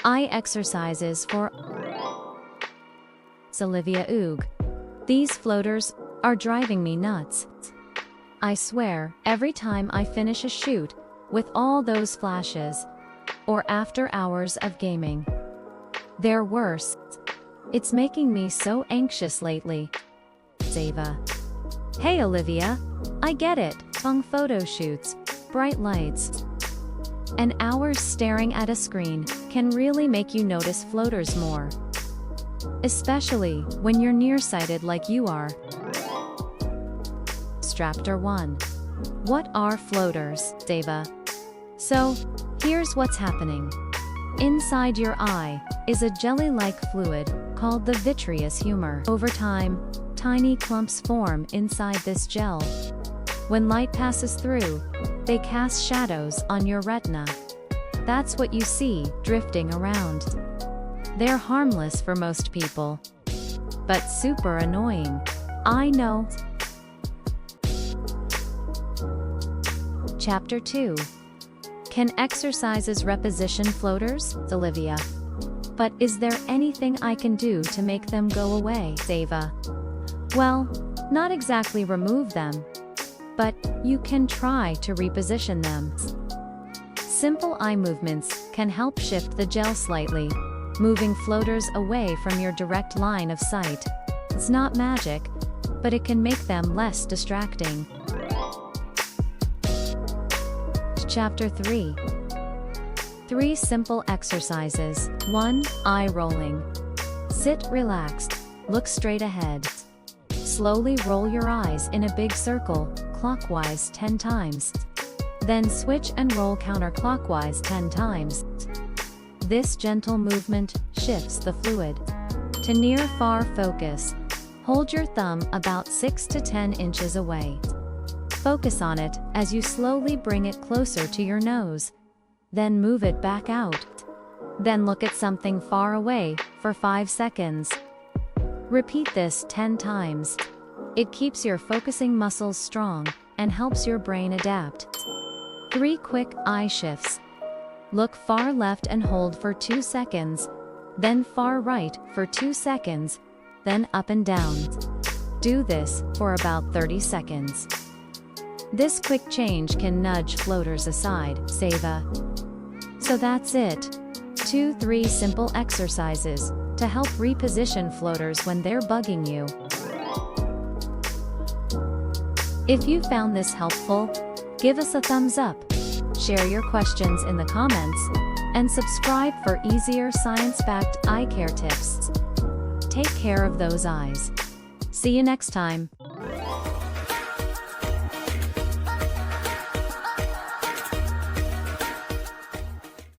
Eye exercises for Olivia. Oog. These floaters are driving me nuts. I swear, every time I finish a shoot, with all those flashes, or after hours of gaming, they're worse. It's making me so anxious lately. Zava. Hey Olivia, I get it, fun photo shoots, bright lights, and hours staring at a screen can really make you notice floaters more. Especially when you're nearsighted like you are. Chapter 1. What are floaters, Zava? So, here's what's happening. Inside your eye is a jelly-like fluid called the vitreous humor. Over time, tiny clumps form inside this gel. When light passes through, they cast shadows on your retina. That's what you see drifting around. They're harmless for most people, but super annoying. I know. Chapter 2. Can exercises reposition floaters, Olivia? But is there anything I can do to make them go away, Zava? Well, not exactly remove them, but you can try to reposition them. Simple eye movements can help shift the gel slightly, moving floaters away from your direct line of sight. It's not magic, but it can make them less distracting. Chapter 3. 3 simple exercises. 1. Eye rolling. Sit relaxed, look straight ahead. Slowly roll your eyes in a big circle, clockwise 10 times. Then switch and roll counterclockwise 10 times. This gentle movement shifts the fluid to near-far focus. Hold your thumb about 6 to 10 inches away. Focus on it as you slowly bring it closer to your nose. Then move it back out. Then look at something far away for 5 seconds. Repeat this 10 times. It keeps your focusing muscles strong and helps your brain adapt. 3 quick eye shifts. Look far left and hold for 2 seconds, then far right for 2 seconds, then up and down. Do this for about 30 seconds. This quick change can nudge floaters aside, Zava. So that's it. 2-3 simple exercises to help reposition floaters when they're bugging you. If you found this helpful, give us a thumbs up, share your questions in the comments, and subscribe for easier science-backed eye care tips. Take care of those eyes. See you next time.